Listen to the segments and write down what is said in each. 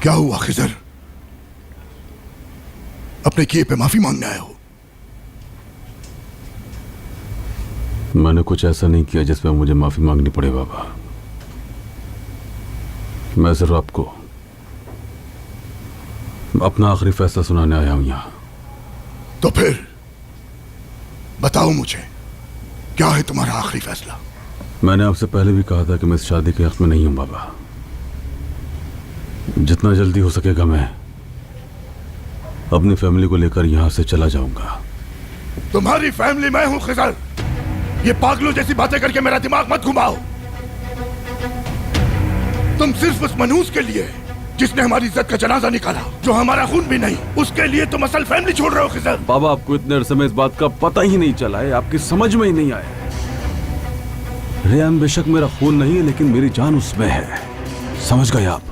क्या हुआ खिजर? अपने किए पे माफी मांगने आए हो? मैंने कुछ ऐसा नहीं किया जिसमें मुझे माफी मांगनी पड़े बाबा। मैं सिर्फ आपको अपना आखिरी फैसला सुनाने आया हूं यहां। तो फिर बताओ मुझे, क्या है तुम्हारा आखिरी फैसला? मैंने आपसे पहले भी कहा था कि मैं इस शादी के हक में नहीं हूं बाबा। जितना जल्दी हो सकेगा मैं अपनी फैमिली को लेकर यहां से चला जाऊंगा। तुम्हारी फैमिली मैं हूं खिजर। ये पागलों जैसी बातें करके मेरा दिमाग मत घुमाओ। तुम सिर्फ उस मनहूस के लिए जिसने हमारी इज्जत का जनाजा निकाला, जो हमारा खून भी नहीं, उसके लिए तुम असल फैमिली छोड़ रहे हो खिजर। बाबा आपको इतने अरसे में इस बात का पता ही नहीं चला है, आपकी समझ में ही नहीं आया। रेयान बेशक मेरा खून नहीं है, लेकिन मेरी जान उसमें है, समझ गए आप?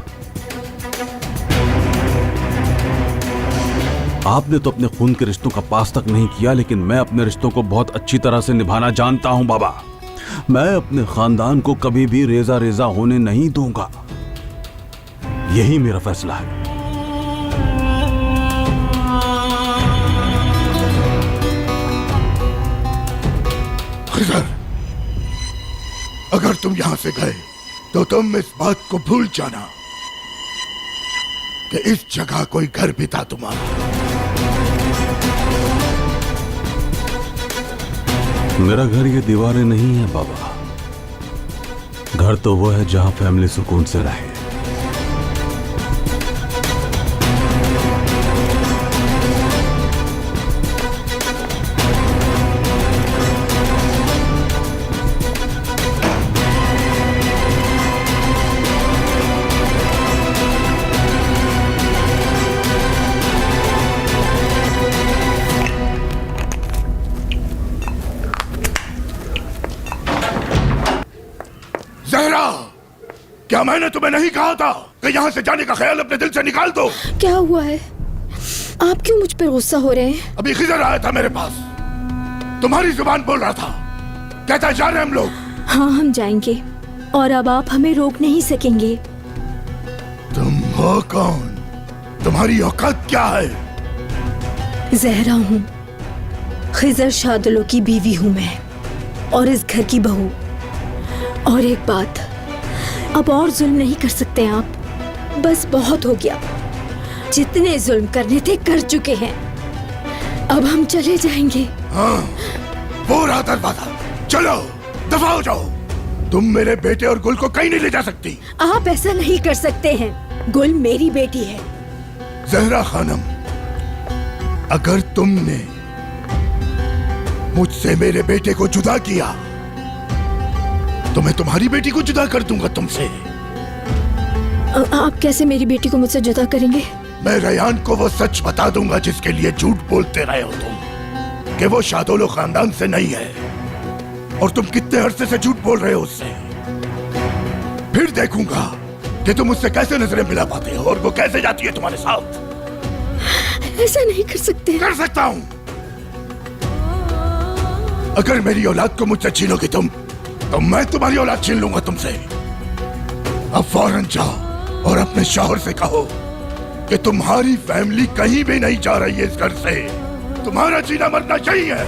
आपने तो अपने खून के रिश्तों का पास तक नहीं किया, लेकिन मैं अपने रिश्तों को बहुत अच्छी तरह से निभाना जानता हूं बाबा। मैं अपने खानदान को कभी भी रेजा रेजा होने नहीं दूंगा। यही मेरा फैसला है। खिजर, अगर तुम यहां से गए तो तुम इस बात को भूल जाना कि इस जगह कोई घर भी था तुम्हारा। मेरा घर ये दीवारें नहीं है बाबा। घर तो वो है जहां फैमिली सुकून से रहे। क्या मैंने तुम्हें नहीं कहा था कि यहाँ से जाने का ख्याल अपने दिल से निकाल दो? क्या हुआ है? आप क्यों मुझ पर गुस्सा हो रहे हैं? अभी खिजर आया था मेरे पास, तुम्हारी जुबान बोल रहा था, कहता जा रहे हम लोग। हाँ, हम जाएंगे और अब आप हमें रोक नहीं सकेंगे। तुम हो कौन? तुम्हारी औकात क्या है? जहरा हूँ, खिजर शादुलो की बीवी हूँ मैं, और इस घर की बहू। और एक बात, अब और जुल्म नहीं कर सकते आप। बस बहुत हो गया। जितने जुल्म करने थे कर चुके हैं। अब हम चले जाएंगे। हाँ, वो रहा दरवाजा। चलो, दफा हो जाओ। तुम मेरे बेटे और गुल को कहीं नहीं ले जा सकती। आप ऐसा नहीं कर सकते हैं। गुल मेरी बेटी है। जहरा खानम, अगर तुमने मुझसे मेरे बेटे को जुदा किया तो मैं तुम्हारी बेटी को जुदा कर दूंगा तुमसे। आप कैसे मेरी बेटी को मुझसे जुदा करेंगे? मैं रेयान को वो सच बता दूंगा जिसके लिए झूठ बोलते रहे हो तुम, कि वो शादोलो खानदान से नहीं है, और तुम कितने अरसे से झूठ बोल रहे हो उससे। फिर देखूंगा कि तुम उससे कैसे नजरें मिला पाते हो और वो कैसे जाती है तुम्हारे साथ। ऐसा नहीं कर सकते। कर सकता हूं। अगर मेरी औलाद को मुझसे छीनोगे तुम, तो मैं तुम्हारी औलाद छीन लूंगा तुमसे। अब फौरन जाओ और अपने शौहर से कहो कि तुम्हारी फैमिली कहीं भी नहीं जा रही है इस घर से। तुम्हारा जीना मरना यही है।